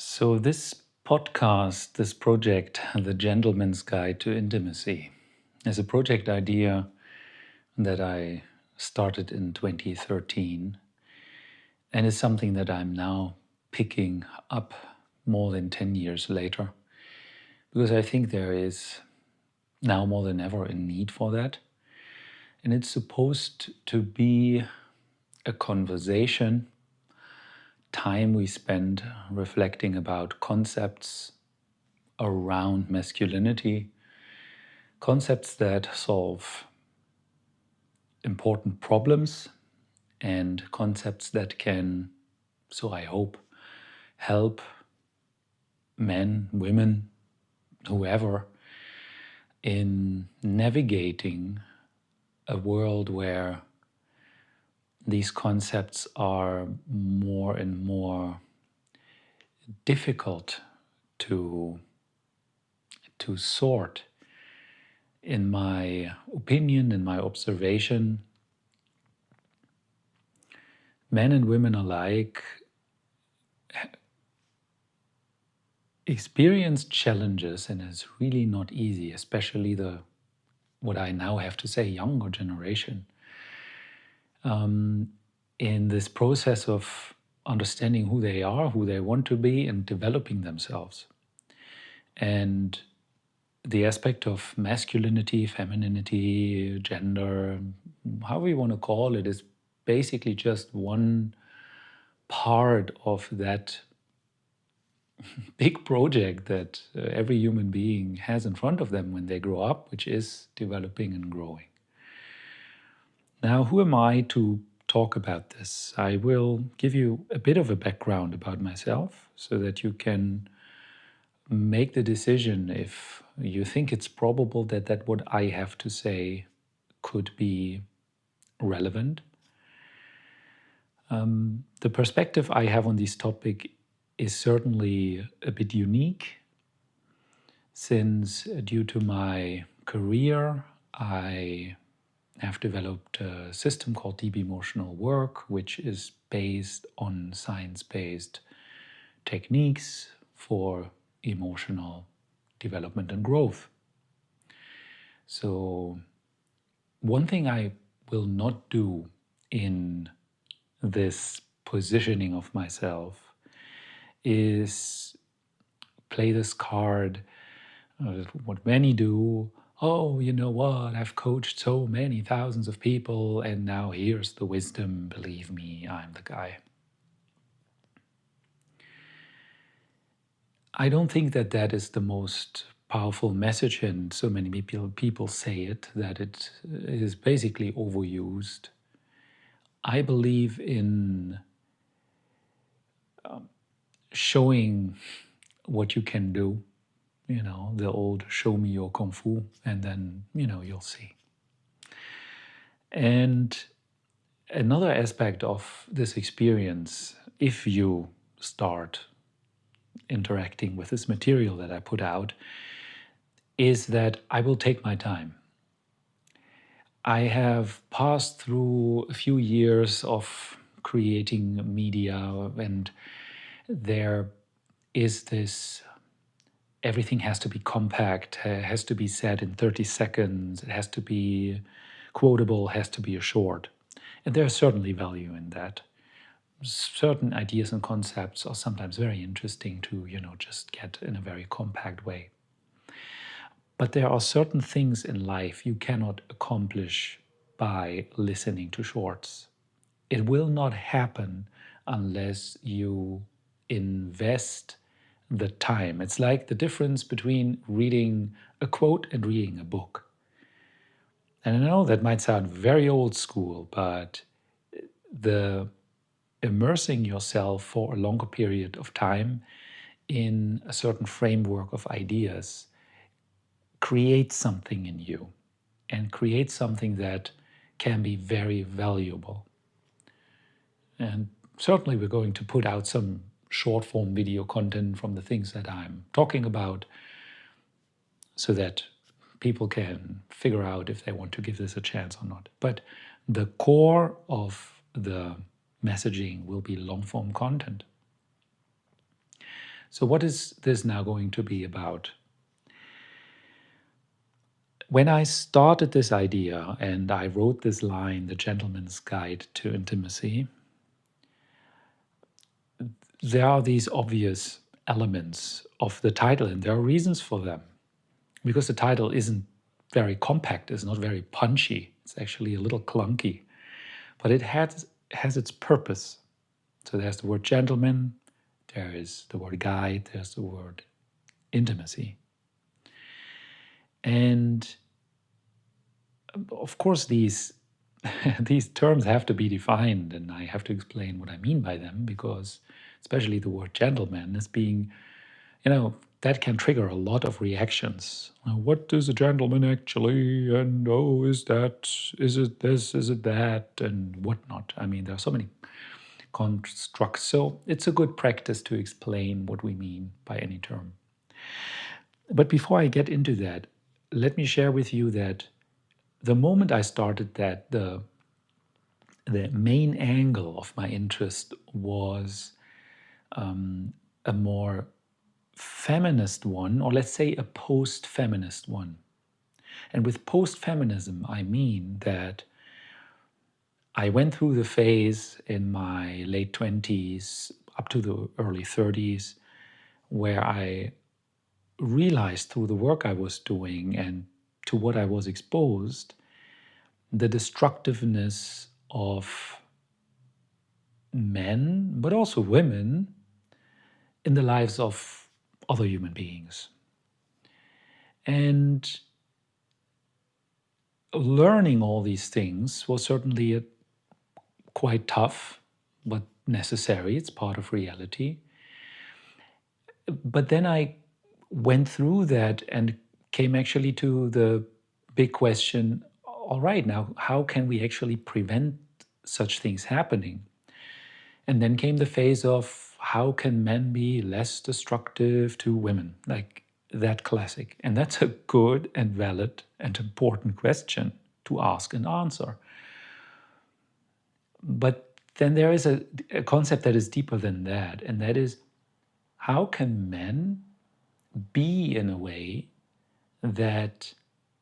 So, this podcast, this project, The Gentleman's Guide to Intimacy, is a project idea that I started in 2013 and is something that I'm now picking up more than 10 years later because I think there is now more than ever a need for that. And it's supposed to be a conversation, time we spend reflecting about concepts around masculinity, concepts that solve important problems, and concepts that can, so I hope, help men, women, whoever, in navigating a world where these concepts are more and more difficult to sort. In my opinion, in my observation, men and women alike experience challenges, and it's really not easy, especially what I now have to say, younger generation, in this process of understanding who they are, who they want to be, and developing themselves. And the aspect of masculinity, femininity, gender, however you want to call it, is basically just one part of that big project that every human being has in front of them when they grow up, which is developing and growing. Now, who am I to talk about this? I will give you a bit of a background about myself so that you can make the decision if you think it's probable that what I have to say could be relevant. The perspective I have on this topic is certainly a bit unique, since due to my career, I have developed a system called Deep Emotional Work, which is based on science-based techniques for emotional development and growth. So, one thing I will not do in this positioning of myself is play this card, what many do. Oh, you know what? I've coached so many thousands of people, and now here's the wisdom. Believe me, I'm the guy. I don't think that is the most powerful message, and so many people say it, that it is basically overused. I believe in showing what you can do, the old show me your kung fu, and then, you'll see. And another aspect of this experience, if you start interacting with this material that I put out, is that I will take my time. I have passed through a few years of creating media, and there is this, everything has to be compact, has to be said in 30 seconds, it has to be quotable, has to be short. And there's certainly value in that. Certain ideas and concepts are sometimes very interesting to, just get in a very compact way. But there are certain things in life you cannot accomplish by listening to shorts. It will not happen unless you invest the time. It's like the difference between reading a quote and reading a book. And I know that might sound very old school, but the immersing yourself for a longer period of time in a certain framework of ideas creates something in you, and creates something that can be very valuable. And certainly we're going to put out some short form video content from the things that I'm talking about so that people can figure out if they want to give this a chance or not. But the core of the messaging will be long form content. So what is this now going to be about? When I started this idea and I wrote this line, The Gentleman's Guide to Intimacy, there are these obvious elements of the title, and there are reasons for them. Because the title isn't very compact, it's not very punchy, it's actually a little clunky, but it has its purpose. So there's the word gentleman, there is the word guide, there's the word intimacy. And of course, these these terms have to be defined, and I have to explain what I mean by them, because especially the word gentleman is being, that can trigger a lot of reactions. What is a gentleman actually? And oh, is it this, is it that, and whatnot. I mean, there are so many constructs. So it's a good practice to explain what we mean by any term. But before I get into that, let me share with you that the moment I started that, the main angle of my interest was a more feminist one, or let's say a post-feminist one. And with post-feminism, I mean that I went through the phase in my late 20s up to the early 30s where I realized through the work I was doing and to what I was exposed, the destructiveness of men, but also women, in the lives of other human beings. And learning all these things was certainly quite tough, but necessary. It's part of reality. But then I went through that and came actually to the big question, all right, now how can we actually prevent such things happening? And then came the phase of how can men be less destructive to women, like that classic. And that's a good and valid and important question to ask and answer. But then there is a concept that is deeper than that, and that is how can men be in a way that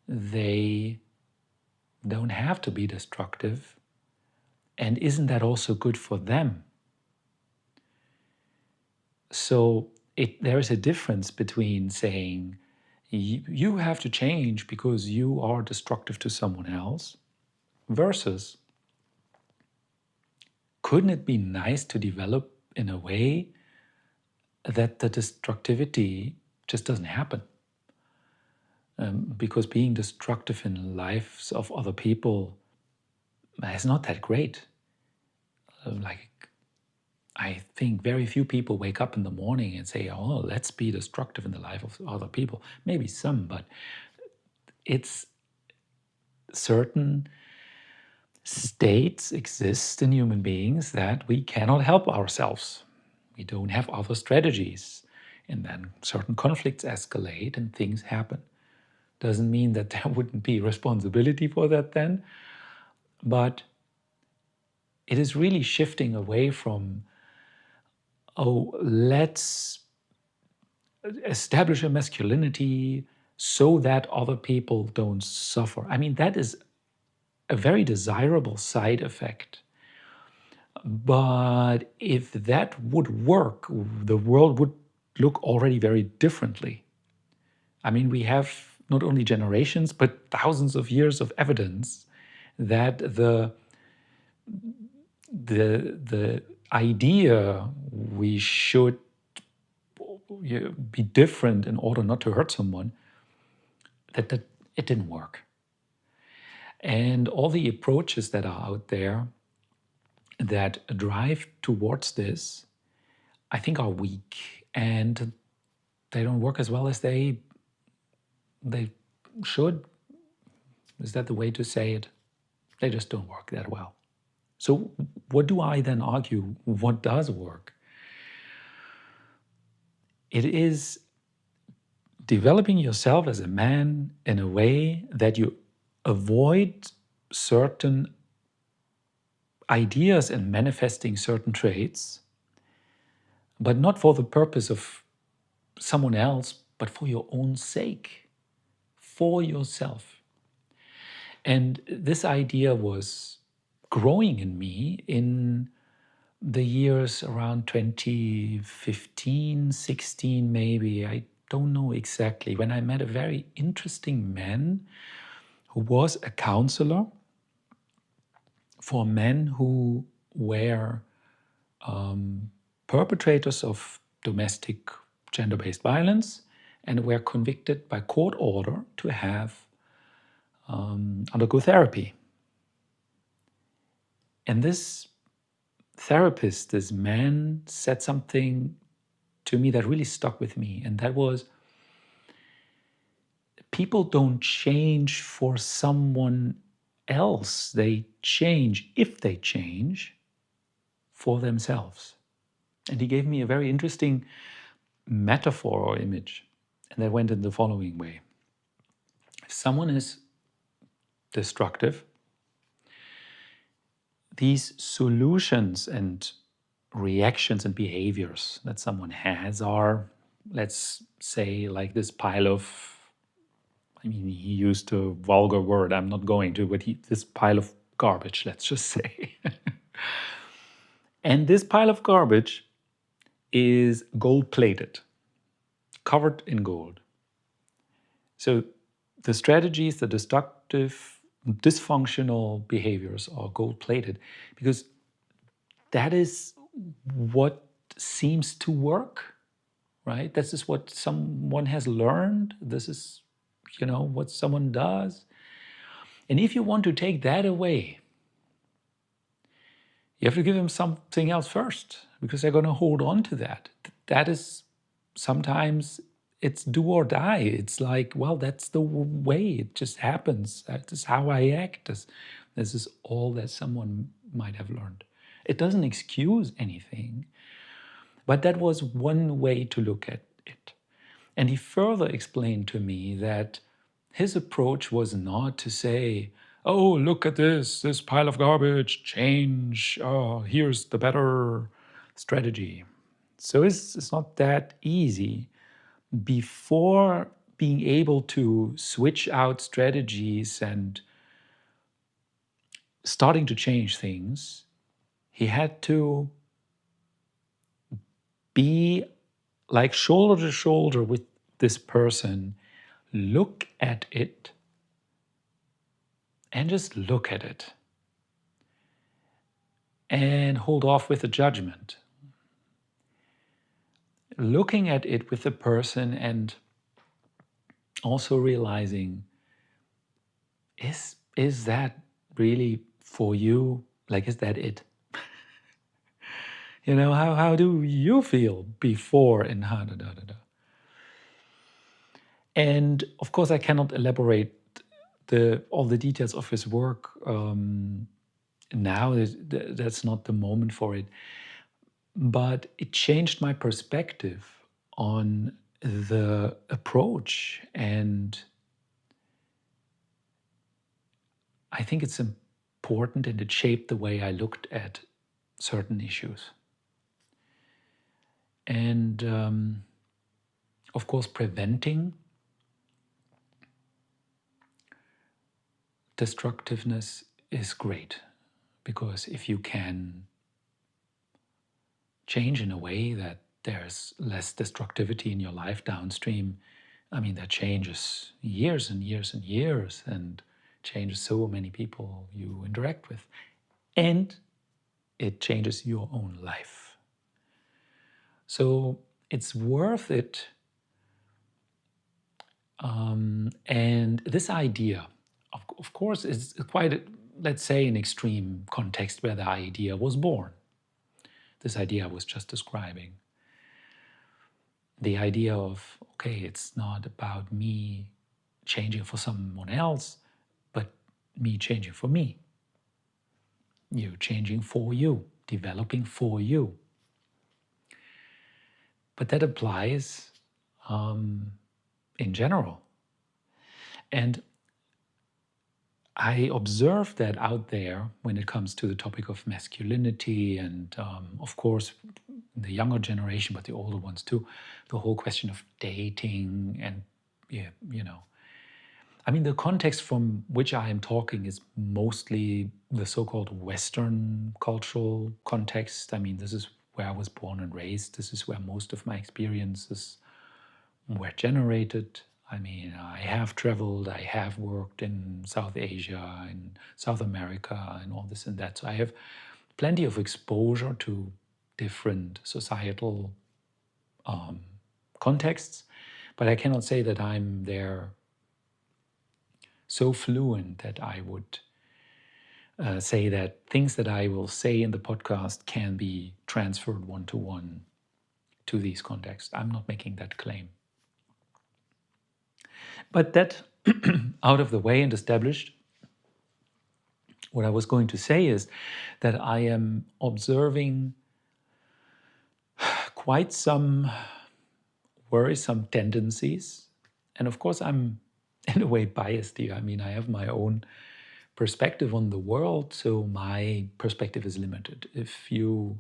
they don't have to be destructive, and isn't that also good for them? So there is a difference between saying you have to change because you are destructive to someone else versus couldn't it be nice to develop in a way that the destructivity just doesn't happen? Because being destructive in the lives of other people is not that great. Like, I think very few people wake up in the morning and say, oh, let's be destructive in the life of other people. Maybe some, but it's certain states exist in human beings that we cannot help ourselves. We don't have other strategies. And then certain conflicts escalate and things happen. Doesn't mean that there wouldn't be responsibility for that then, but it is really shifting away from, oh, let's establish a masculinity so that other people don't suffer. I mean, that is a very desirable side effect. But if that would work, the world would look already very differently. I mean, we have not only generations, but thousands of years of evidence that the idea we should be different in order not to hurt someone, that it didn't work. And all the approaches that are out there that drive towards this, I think are weak, and they don't work as well as they should. Is that the way to say it? They just don't work that well. So what do I then argue? What does work? It is developing yourself as a man in a way that you avoid certain ideas and manifesting certain traits, but not for the purpose of someone else, but for your own sake, for yourself. And this idea was growing in me in the years around 2015, 16 maybe, I don't know exactly, when I met a very interesting man who was a counselor for men who were perpetrators of domestic gender-based violence and were convicted by court order to have undergo therapy. And this therapist, this man, said something to me that really stuck with me, and that was, people don't change for someone else. They change, if they change, for themselves. And he gave me a very interesting metaphor or image, and that went in the following way. If someone is destructive, these solutions and reactions and behaviors that someone has are, let's say, like this pile of, I mean, he used a vulgar word, I'm not going to, but this pile of garbage, let's just say. And this pile of garbage is gold plated, covered in gold. So the strategies, the destructive, dysfunctional behaviors are gold plated because that is what seems to work, right? This is what someone has learned. This is, what someone does. And if you want to take that away, you have to give them something else first because they're going to hold on to that. That is sometimes it's do or die. It's like, well, that's the way it just happens. That is how I act. This is all that someone might have learned. It doesn't excuse anything, but that was one way to look at it. And he further explained to me that his approach was not to say, oh, look at this pile of garbage, change, oh, here's the better strategy. So it's not that easy. Before being able to switch out strategies and starting to change things, he had to be like shoulder to shoulder with this person, look at it, and just look at it and hold off with the judgment. Looking at it with the person and also realizing, is that really for you? Like, is that it? How do you feel before and how da da da da? And of course, I cannot elaborate all the details of his work now. That's not the moment for it. But it changed my perspective on the approach, and I think it's important, and it shaped the way I looked at certain issues. And of course, preventing destructiveness is great, because if you can change in a way that there's less destructivity in your life downstream, I mean, that changes years and years and years and changes so many people you interact with. And it changes your own life. So it's worth it. And this idea, of course, is quite, let's say, an extreme context where the idea was born. This idea I was just describing. The idea of, okay, it's not about me changing for someone else, but me changing for me. You changing for you, developing for you. But that applies in general. And I observe that out there when it comes to the topic of masculinity, and of course, the younger generation, but the older ones too, the whole question of dating and, yeah, I mean, the context from which I am talking is mostly the so-called Western cultural context. I mean, this is where I was born and raised. This is where most of my experiences were generated. I mean, I have traveled, I have worked in South Asia, in South America, and all this and that. So I have plenty of exposure to different societal contexts, but I cannot say that I'm there so fluent that I would say that things that I will say in the podcast can be transferred one-to-one to these contexts. I'm not making that claim. But that out of the way and established, what I was going to say is that I am observing quite some worrisome tendencies. And of course, I'm in a way biased here. I mean, I have my own perspective on the world, so my perspective is limited. If you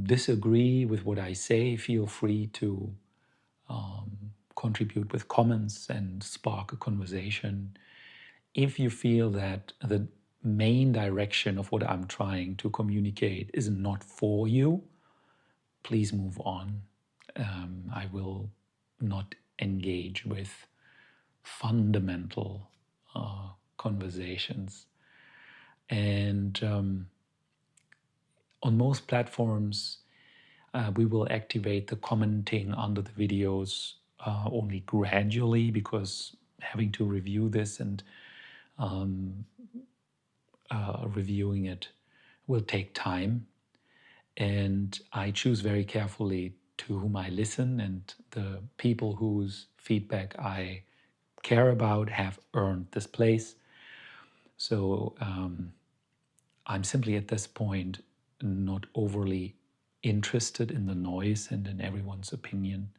disagree with what I say, feel free to contribute with comments and spark a conversation. If you feel that the main direction of what I'm trying to communicate is not for you, please move on. I will not engage with fundamental conversations. And on most platforms, we will activate the commenting under the videos only gradually, because having to review this and reviewing it will take time. And I choose very carefully to whom I listen, and the people whose feedback I care about have earned this place. So I'm simply at this point not overly interested in the noise and in everyone's opinion.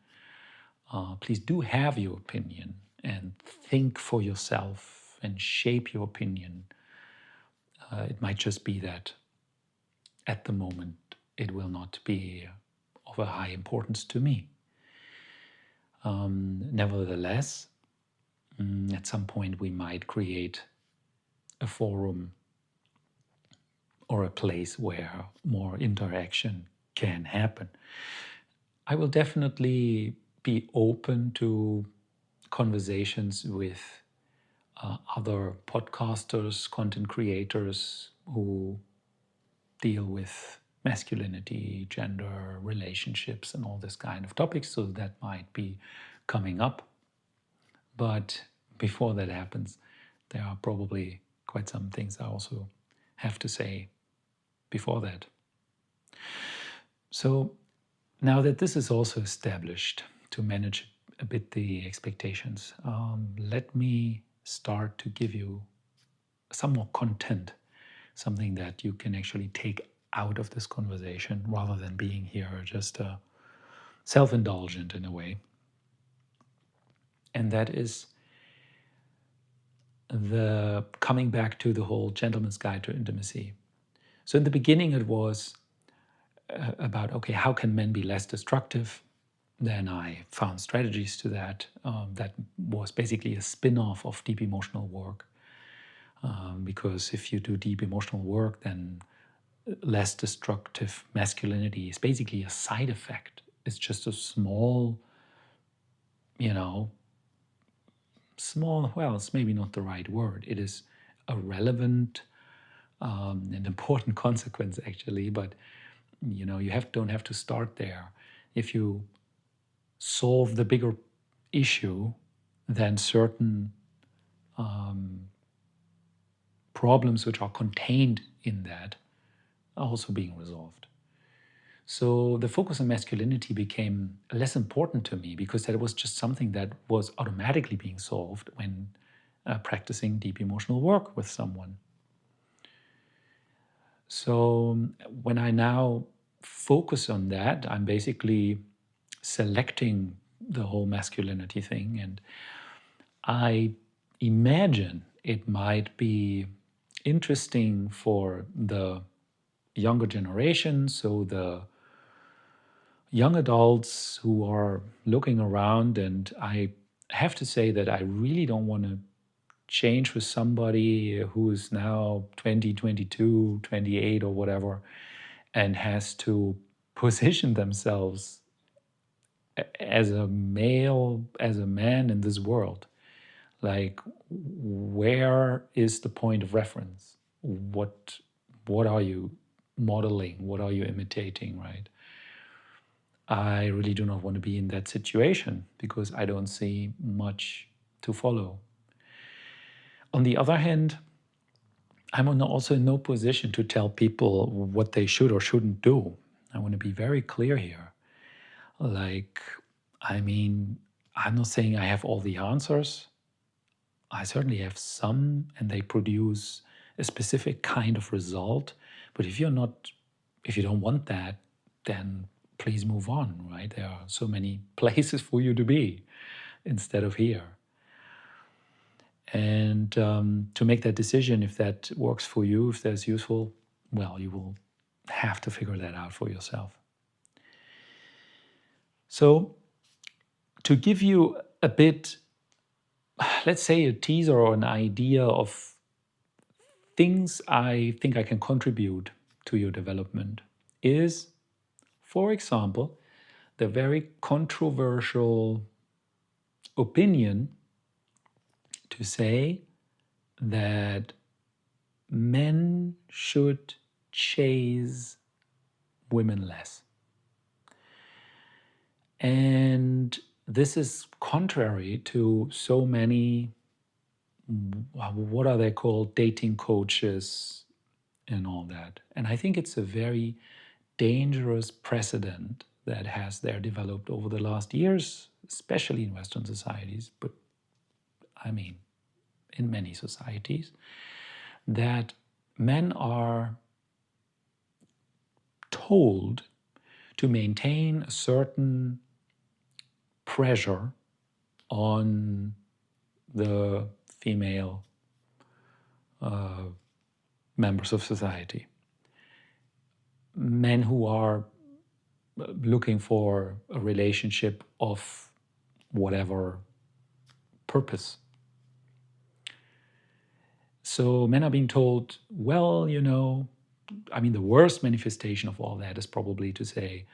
Please do have your opinion and think for yourself and shape your opinion. It might just be that at the moment it will not be of a high importance to me. Nevertheless, at some point we might create a forum or a place where more interaction can happen. I will definitely be open to conversations with other podcasters, content creators who deal with masculinity, gender, relationships, and all this kind of topics. So that might be coming up. But before that happens, there are probably quite some things I also have to say before that. So now that this is also established, to manage a bit the expectations, let me start to give you some more content, something that you can actually take out of this conversation rather than being here just self-indulgent in a way. And that is the coming back to the whole gentleman's guide to intimacy. So in the beginning it was about, okay, how can men be less destructive? Then I found strategies to that. That was basically a spin-off of deep emotional work. Because if you do deep emotional work, then less destructive masculinity is basically a side effect. It's just a small, well, it's maybe not the right word. It is a relevant and important consequence, actually, but you don't have to start there. If you solve the bigger issue, then certain problems which are contained in that are also being resolved. So the focus on masculinity became less important to me, because that was just something that was automatically being solved when practicing deep emotional work with someone. So when I now focus on that, I'm basically selecting the whole masculinity thing, and I imagine it might be interesting for the younger generation, so the young adults who are looking around. And I have to say that I really don't want to change with somebody who is now 20, 22, 28 or whatever, and has to position themselves as a male, as a man in this world. Like, where is the point of reference? What are you modeling? What are you imitating, right? I really do not want to be in that situation because I don't see much to follow. On the other hand, I'm also in no position to tell people what they should or shouldn't do. I want to be very clear here. Like, I mean, I'm not saying I have all the answers. I certainly have some, and they produce a specific kind of result. But if you don't want that, then please move on, right? There are so many places for you to be instead of here. And to make that decision, if that works for you, if that's useful, well, you will have to figure that out for yourself. So, to give you a bit, let's say, a teaser or an idea of things I think I can contribute to your development, is, for example, the very controversial opinion to say that men should chase women less. And this is contrary to so many, what are they called, dating coaches and all that. And I think it's a very dangerous precedent that has there developed over the last years, especially in Western societies, but I mean, in many societies, that men are told to maintain a certain pressure on the female members of society. Men who are looking for a relationship of whatever purpose. So men are being told, well, I mean, the worst manifestation of all that is probably to say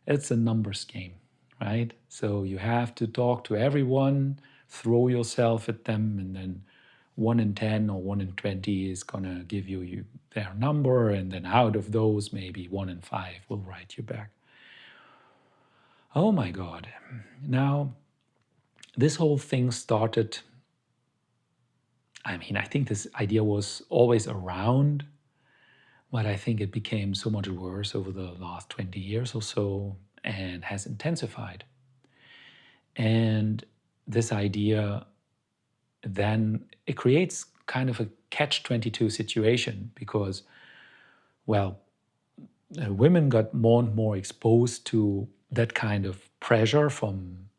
it's a numbers game, right? So you have to talk to everyone, throw yourself at them, and then 1 in 10 or 1 in 20 is going to give you their number, and then out of those, maybe 1 in 5 will write you back. Oh my God. Now, this whole thing started, I mean, I think this idea was always around, but I think it became so much worse over the last 20 years or so and has intensified. And this idea, then it creates kind of a catch-22 situation because, well, women got more and more exposed to that kind of pressure from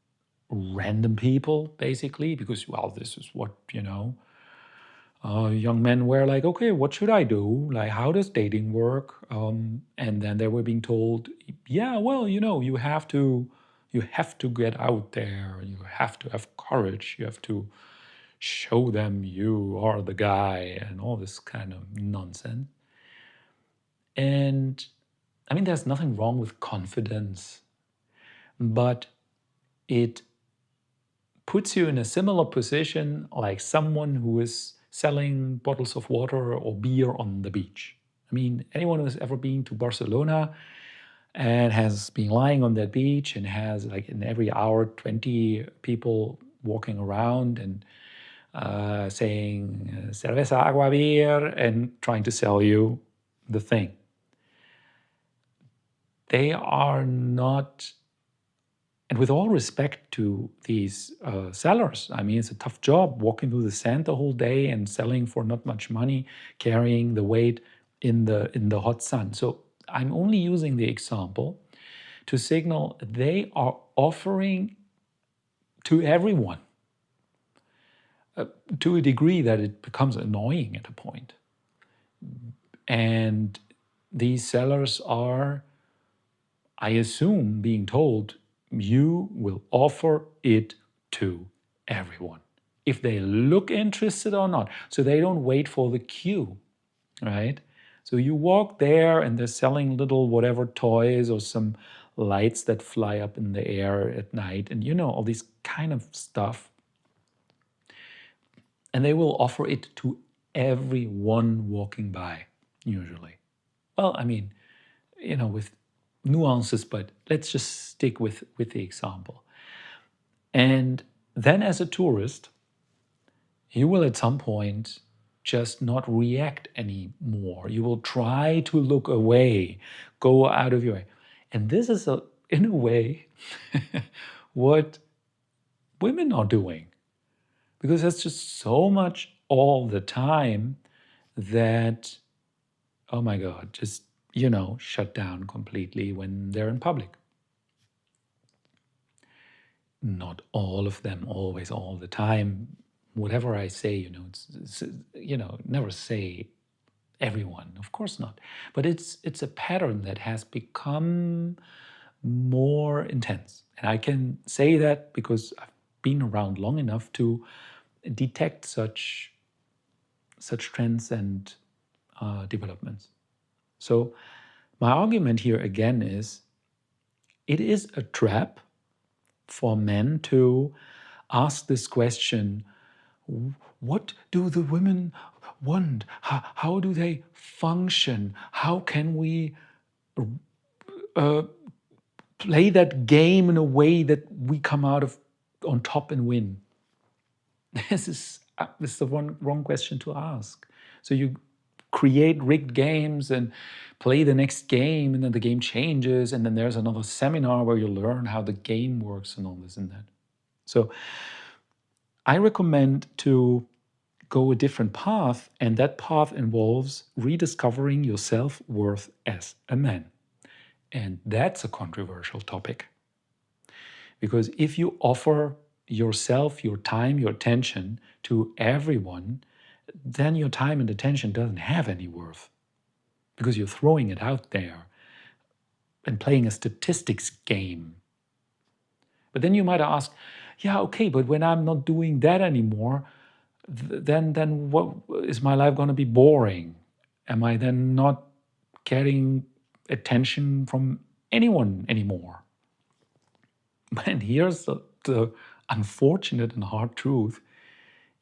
random people, basically, because, well, this is what, young men were like, okay, what should I do? Like, how does dating work? And then they were being told, yeah, well, you have to get out there. You have to have courage. You have to show them you are the guy and all this kind of nonsense. And I mean, there's nothing wrong with confidence, but it puts you in a similar position like someone who is selling bottles of water or beer on the beach. I mean, anyone who's ever been to Barcelona and has been lying on that beach and has, like, in every hour, 20 people walking around and saying cerveza, agua, beer, and trying to sell you the thing. They are not, and with all respect to these sellers, I mean, it's a tough job walking through the sand the whole day and selling for not much money, carrying the weight in the hot sun. So I'm only using the example to signal they are offering to everyone to a degree that it becomes annoying at a point. And these sellers are, I assume, being told, you will offer it to everyone, if they look interested or not. So they don't wait for the queue, right? So you walk there and they're selling little whatever toys or some lights that fly up in the air at night and all this kind of stuff. And they will offer it to everyone walking by, usually. Well, I mean, with nuances, but let's just stick with the example. And then as a tourist, you will at some point just not react anymore. You will try to look away, go out of your way. And this is, in a way, what women are doing. Because that's just so much all the time that, oh my God, just, shut down completely when they're in public. Not all of them, always, all the time. Whatever I say, never say everyone, of course not. But it's a pattern that has become more intense. And I can say that because I've been around long enough to detect such trends and developments. So my argument here again is, it is a trap for men to ask this question: what do the women want? How do they function? How can we play that game in a way that we come out of on top and win? This is the wrong question to ask. So you create rigged games and play the next game, and then the game changes, and then there's another seminar where you learn how the game works and all this and that. So I recommend to go a different path, and that path involves rediscovering your self-worth as a man. And that's a controversial topic. Because if you offer yourself, your time, your attention to everyone, then your time and attention doesn't have any worth. Because you're throwing it out there and playing a statistics game. But then you might ask, yeah, okay, but when I'm not doing that anymore, then what is my life going to be boring? Am I then not getting attention from anyone anymore? And here's the unfortunate and hard truth: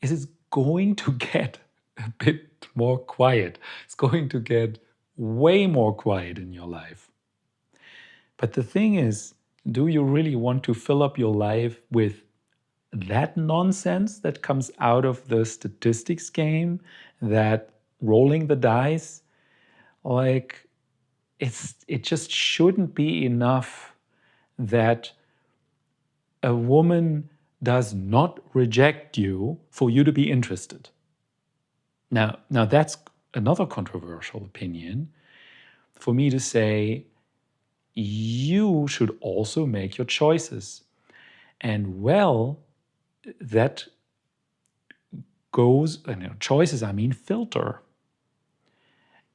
is it's going to get a bit more quiet. It's going to get way more quiet in your life. But the thing is, do you really want to fill up your life with that nonsense that comes out of the statistics game, that rolling the dice? Like, it just shouldn't be enough that a woman does not reject you for you to be interested. Now that's another controversial opinion for me to say. You should also make your choices. And well, that goes, choices, I mean filter.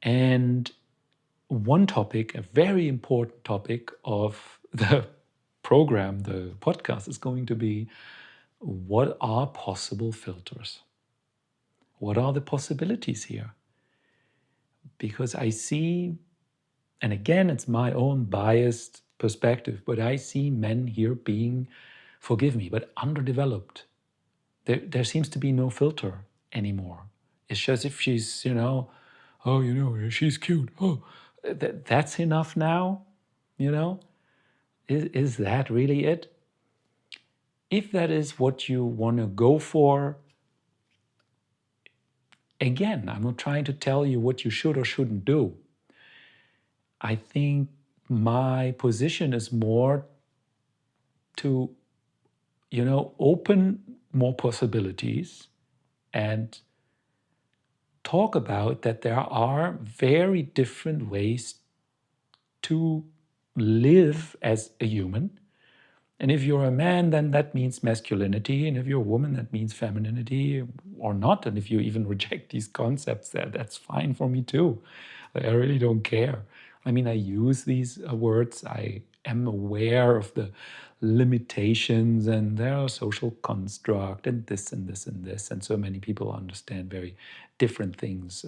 And one topic, a very important topic of the program, the podcast, is going to be, what are possible filters? What are the possibilities here? Because I see, and again, it's my own biased perspective, but I see men here being, forgive me, but underdeveloped. There seems to be no filter anymore. It's just if she's, she's cute. Oh, that's enough now, Is that really it? If that is what you want to go for, again, I'm not trying to tell you what you should or shouldn't do. I think my position is more to, open more possibilities and talk about that there are very different ways to live as a human, And if you're a man, then that means masculinity. And if you're a woman, that means femininity or not. And if you even reject these concepts, that's fine for me too. I really don't care. I mean, I use these words. I am aware of the limitations and their social construct and this and this and this. And so many people understand very different things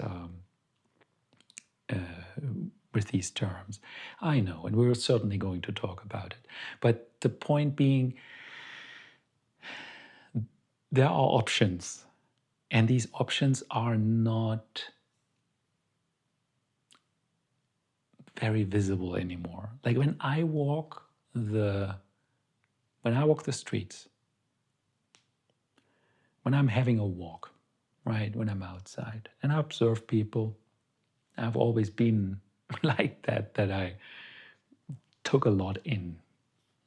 with these terms. I know, and we're certainly going to talk about it. But the point being, there are options, and these options are not very visible anymore. Like when I walk the streets, when I'm having a walk, right, when I'm outside and I observe people, I've always been like that I took a lot in.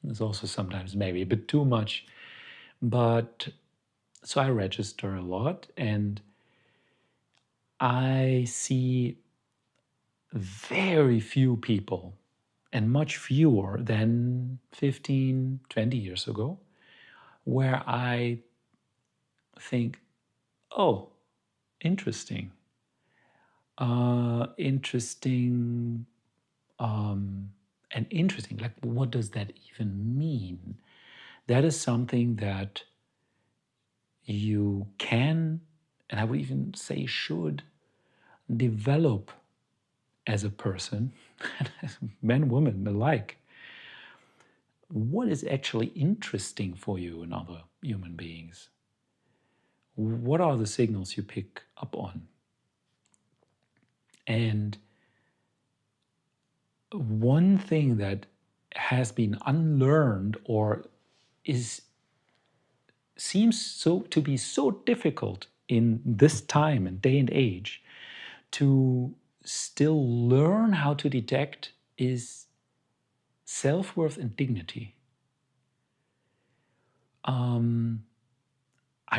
There's also sometimes maybe a bit too much, but so I register a lot and I see very few people and much fewer than 15, 20 years ago, where I think, oh, interesting. Interesting and interesting. Like, what does that even mean? That is something that you can, and I would even say should, develop as a person, men, women alike. What is actually interesting for you in other human beings? What are the signals you pick up on? And one thing that has been unlearned or is seems so to be so difficult in this time and day and age to still learn how to detect is self-worth and dignity. I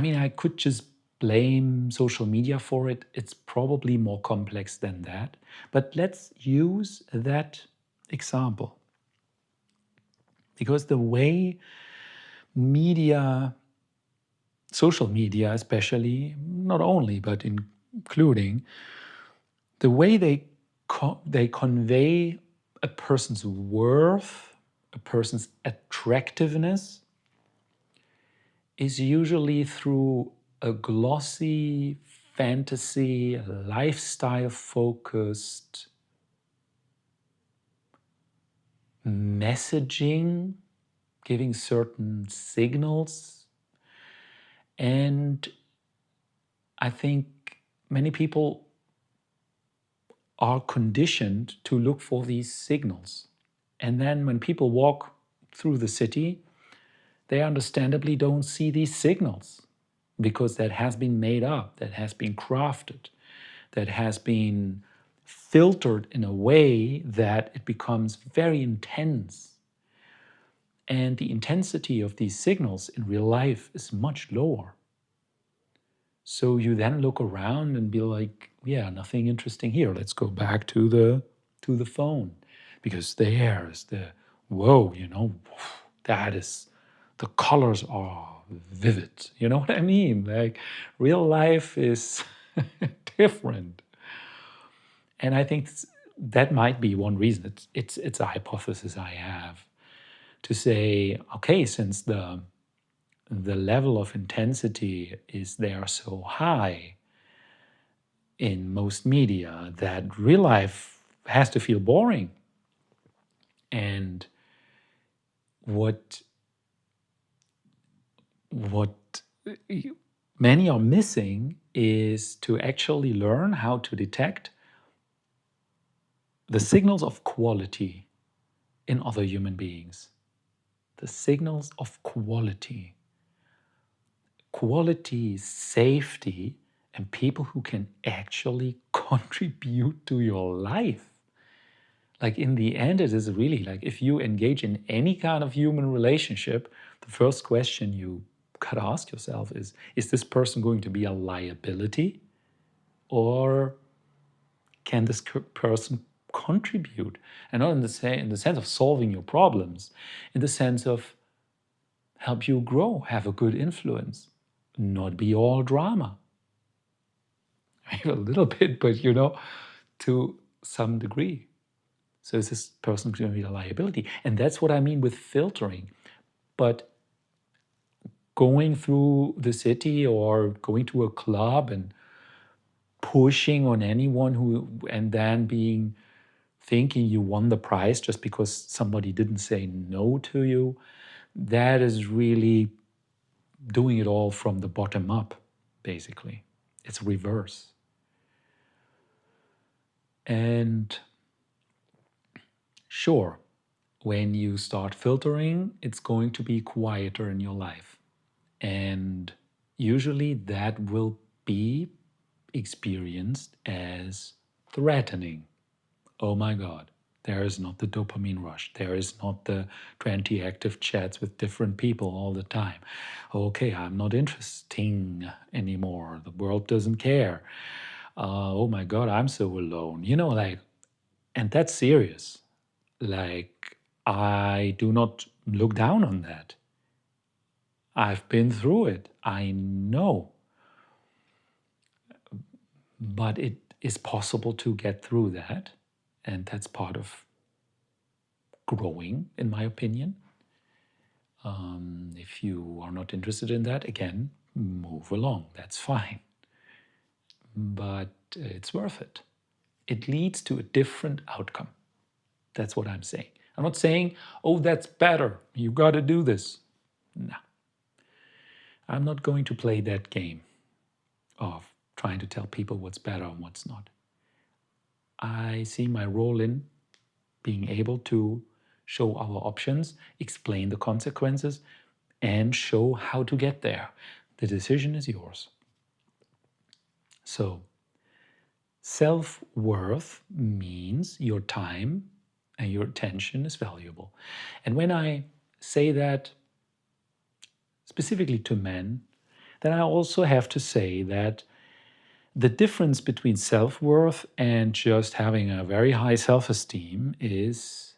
mean, I could just blame social media for it. It's probably more complex than that. But let's use that example. Because the way media, social media especially, not only, but including, the way they convey a person's worth, a person's attractiveness, is usually through a glossy, fantasy, lifestyle focused messaging, giving certain signals. And I think many people are conditioned to look for these signals. And then when people walk through the city, they understandably don't see these signals because that has been made up, that has been crafted, that has been filtered in a way that it becomes very intense. And the intensity of these signals in real life is much lower. So you then look around and be like, yeah, nothing interesting here. Let's go back to the phone. Because there's the whoa, that is, the colors are vivid. You know what I mean? Like real life is different. And I think that might be one reason. It's a hypothesis I have to say, okay, since the level of intensity is there so high in most media that real life has to feel boring. And what many are missing is to actually learn how to detect the signals of quality in other human beings. The signals of quality. Quality, safety, and people who can actually contribute to your life. Like in the end, it is really like if you engage in any kind of human relationship, the first question you gotta ask yourself is this person going to be a liability? Or can this person contribute? And not in the sense of solving your problems, in the sense of help you grow, have a good influence, not be all drama. Maybe a little bit, but to some degree. So is this person going to be a liability? And that's what I mean with filtering. But going through the city or going to a club and pushing on anyone who, and then thinking you won the prize just because somebody didn't say no to you, that is really doing it all from the bottom up, basically. It's reverse. And sure, when you start filtering, it's going to be quieter in your life. And usually that will be experienced as threatening. Oh my God, there is not the dopamine rush. There is not the 20 active chats with different people all the time. Okay, I'm not interesting anymore. The world doesn't care. Oh my God, I'm so alone. And that's serious. I do not look down on that. I've been through it. I know. But it is possible to get through that. And that's part of growing, in my opinion. If you are not interested in that, again, move along. That's fine. But it's worth it. It leads to a different outcome. That's what I'm saying. I'm not saying, oh, that's better. You got to do this. No. I'm not going to play that game of trying to tell people what's better and what's not. I see my role in being able to show our options, explain the consequences, and show how to get there. The decision is yours. So, self-worth means your time and your attention is valuable. And when I say that specifically to men, then I also have to say that the difference between self-worth and just having a very high self-esteem is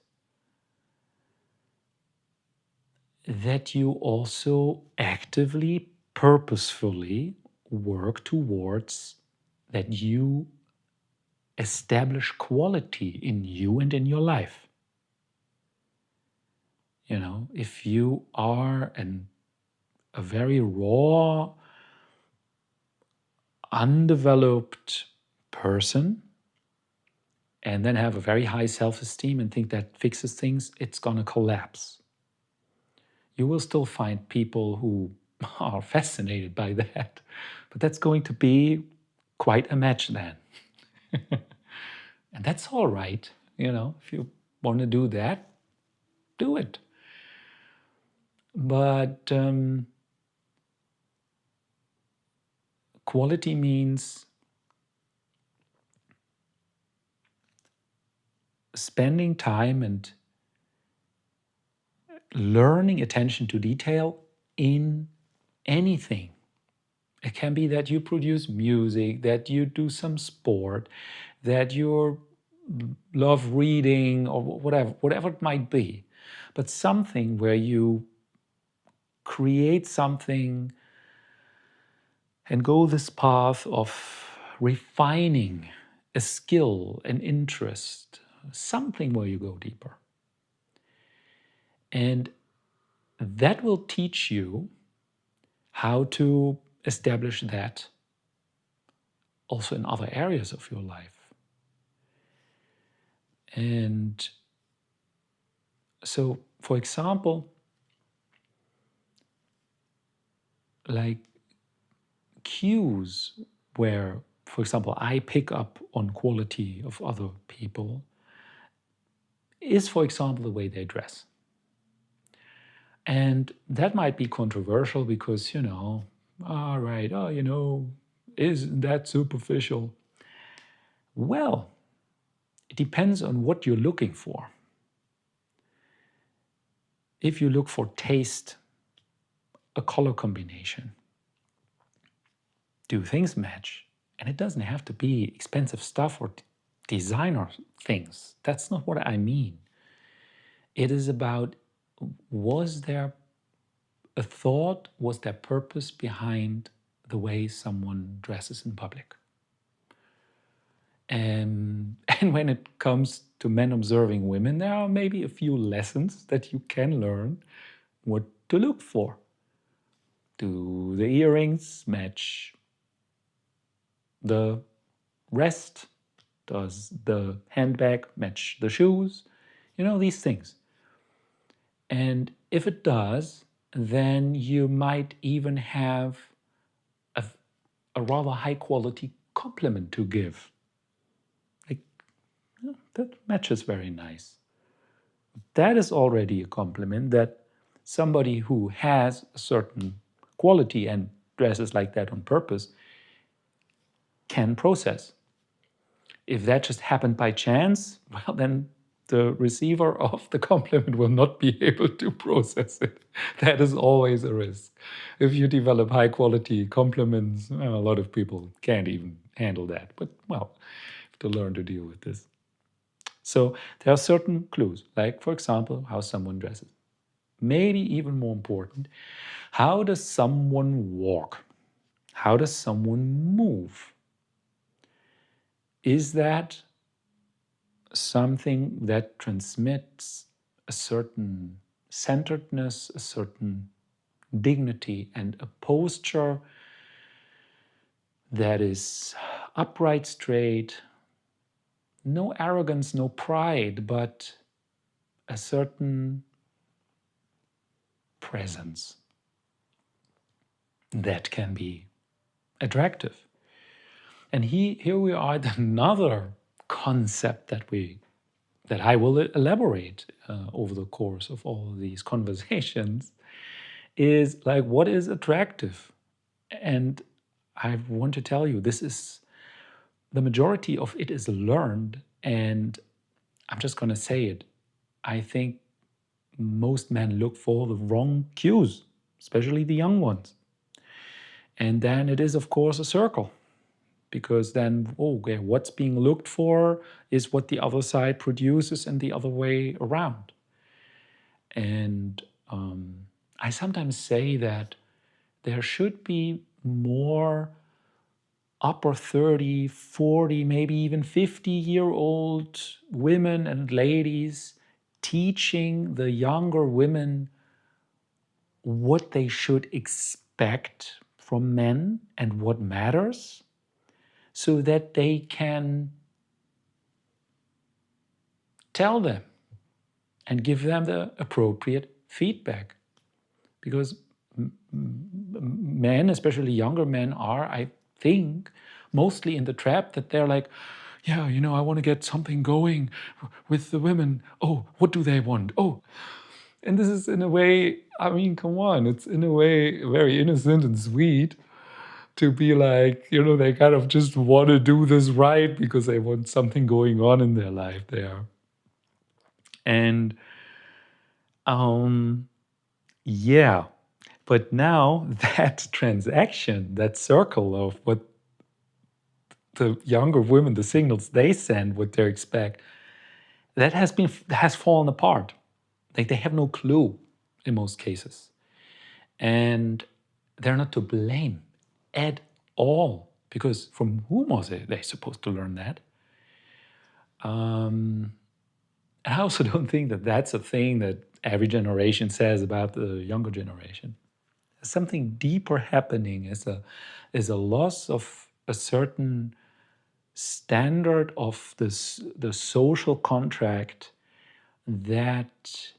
that you also actively, purposefully work towards that you establish quality in you and in your life. If you are a very raw, undeveloped person and then have a very high self-esteem and think that fixes things, it's going to collapse. You will still find people who are fascinated by that, but that's going to be quite a match then. And that's all right. If you want to do that, do it. But quality means spending time and learning attention to detail in anything. It can be that you produce music, that you do some sport, that you love reading, or whatever it might be. But something where you create something and go this path of refining a skill, an interest, something where you go deeper. And that will teach you how to establish that also in other areas of your life. And so, for example, like cues where, for example, I pick up on quality of other people is, for example, the way they dress. And that might be controversial because, all right, isn't that superficial? Well, it depends on what you're looking for. If you look for taste, a color combination, do things match? And it doesn't have to be expensive stuff or designer things. That's not what I mean. It is about, was there a thought was their purpose behind the way someone dresses in public. And when it comes to men observing women, there are maybe a few lessons that you can learn what to look for. Do the earrings match the rest? Does the handbag match the shoes? You know, these things. And if it does, then you might even have a, a rather high quality compliment to give. Like, "Oh, that matches very nice." That is already a compliment that somebody who has a certain quality and dresses like that on purpose can process. If that just happened by chance, well, then the receiver of the compliment will not be able to process it. That is always a risk. If you develop high quality compliments, well, a lot of people can't even handle that. But, well, you have to learn to deal with this. So there are certain clues, like, for example, how someone dresses. Maybe even more important, how does someone walk? How does someone move? Is that something that transmits a certain centeredness, a certain dignity, and a posture that is upright, straight, no arrogance, no pride, but a certain presence that can be attractive. And here we are at another concept that I will elaborate over the course of all of these conversations is like, what is attractive? And I want to tell you, this is the majority of it is learned, and I'm just going to say it. I think most men look for the wrong cues, especially the young ones. And then it is, of course, a circle. Because then, okay, what's being looked for is what the other side produces and the other way around. And I sometimes say that there should be more upper 30, 40, maybe even 50-year-old women and ladies teaching the younger women what they should expect from men and what matters, so that they can tell them and give them the appropriate feedback. Because men, especially younger men, are, I think, mostly in the trap that they're like, yeah, I want to get something going with the women. Oh, what do they want? Oh, and this is in a way, I mean, come on, it's in a way very innocent and sweet to be like, they kind of just want to do this right because they want something going on in their life there. And yeah, but now that transaction, that circle of what the younger women, the signals they send, what they expect, that has fallen apart. Like, they have no clue in most cases. And they're not to blame at all, because from whom was they supposed to learn that? And I also don't think that that's a thing that every generation says about the younger generation. There's something deeper happening. Is a loss of a certain standard of the social contract, that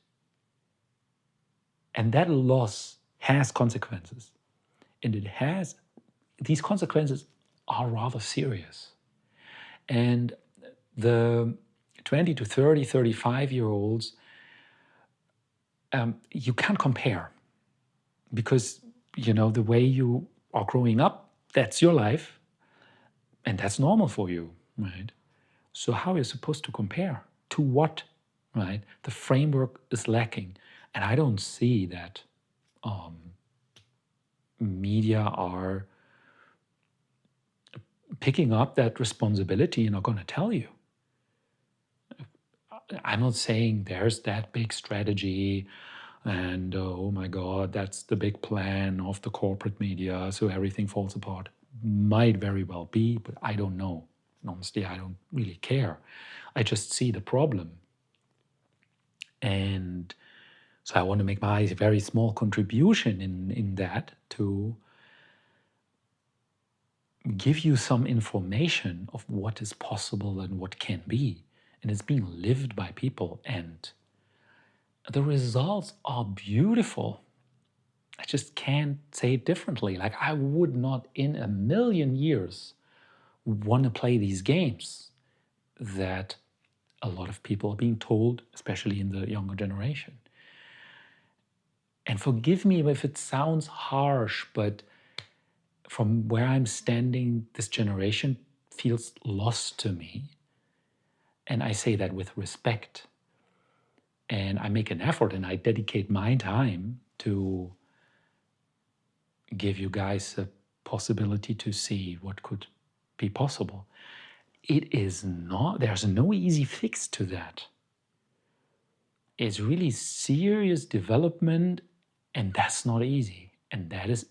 and that loss has consequences. And these consequences are rather serious. And the 20 to 30, 35-year-olds, you can't compare, because, the way you are growing up, that's your life, and that's normal for you, right? So how are you supposed to compare? To what, right? The framework is lacking. And I don't see that media are picking up that responsibility and are going to tell you. I'm not saying there's that big strategy And oh my God, that's the big plan of the corporate media, so everything falls apart. Might very well be, but I don't know. And honestly, I don't really care. I just see the problem. And so I want to make my very small contribution in that to give you some information of what is possible and what can be. And it's being lived by people. And the results are beautiful. I just can't say it differently. Like, I would not in a million years want to play these games that a lot of people are being told, especially in the younger generation. And forgive me if it sounds harsh, but from where I'm standing, this generation feels lost to me. And I say that with respect. And I make an effort and I dedicate my time to give you guys a possibility to see what could be possible. It is not, there's no easy fix to that. It's really serious development, and that's not easy. And that is,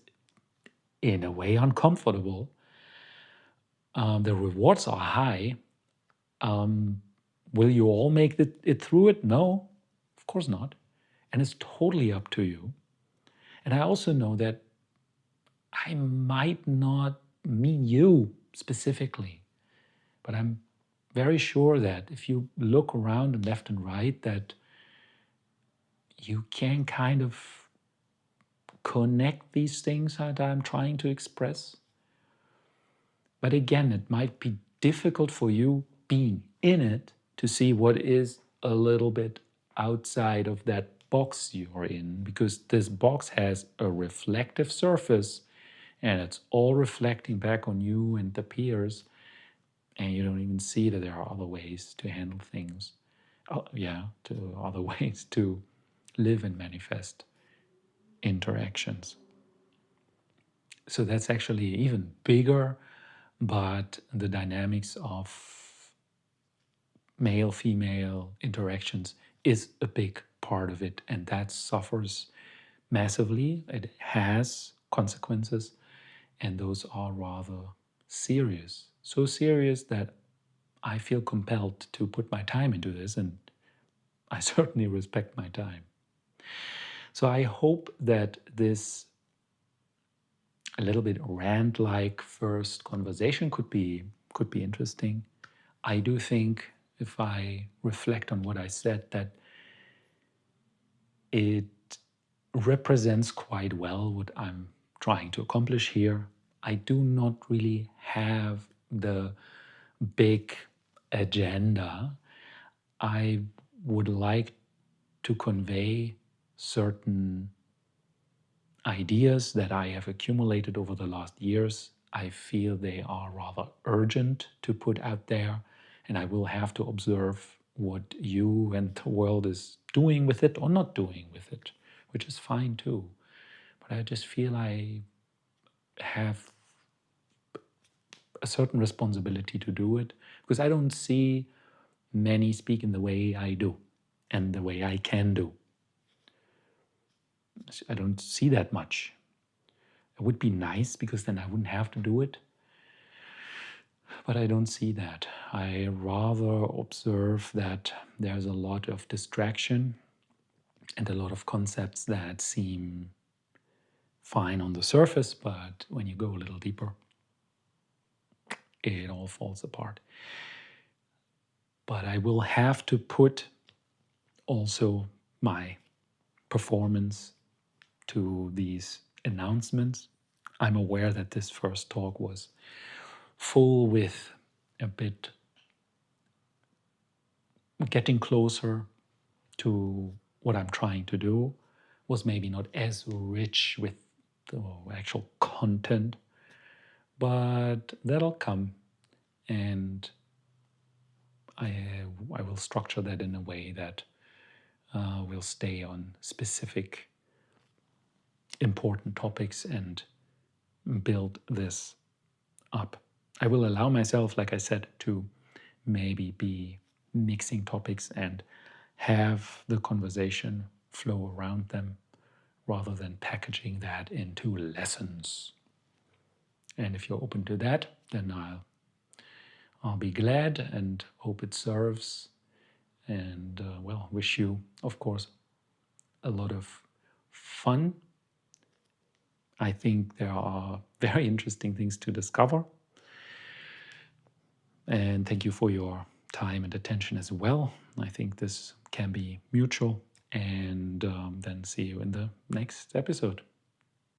in a way, uncomfortable. The rewards are high. Will you all make it through it? No, of course not. And it's totally up to you. And I also know that I might not mean you specifically, but I'm very sure that if you look around and left and right, that you can kind of connect these things that I'm trying to express. But again, it might be difficult for you being in it to see what is a little bit outside of that box you're in, because this box has a reflective surface and it's all reflecting back on you and the peers, and you don't even see that there are other ways to handle things. To other ways to live and manifest interactions. So that's actually even bigger, but the dynamics of male female interactions is a big part of it, and that suffers massively. It has consequences, and those are rather serious. So serious that I feel compelled to put my time into this, and I certainly respect my time. So I hope that this a little bit rant-like first conversation could be interesting. I do think, if I reflect on what I said, that it represents quite well what I'm trying to accomplish here. I do not really have the big agenda. I would like to convey certain ideas that I have accumulated over the last years. I feel they are rather urgent to put out there, and I will have to observe what you and the world is doing with it or not doing with it, which is fine too. But I just feel I have a certain responsibility to do it, because I don't see many speak in the way I do and the way I can do. I don't see that much. It would be nice, because then I wouldn't have to do it. But I don't see that. I rather observe that there's a lot of distraction and a lot of concepts that seem fine on the surface, but when you go a little deeper, it all falls apart. But I will have to put also my performance to these announcements. I'm aware that this first talk was full with a bit getting closer to what I'm trying to do, was maybe not as rich with the actual content, but that'll come, and I will structure that in a way that will stay on specific important topics and build this up. I will allow myself, like I said, to maybe be mixing topics and have the conversation flow around them rather than packaging that into lessons. And if you're open to that, then I'll be glad and hope it serves. And wish you, of course, a lot of fun. I think there are very interesting things to discover. And thank you for your time and attention as well. I think this can be mutual. And then see you in the next episode.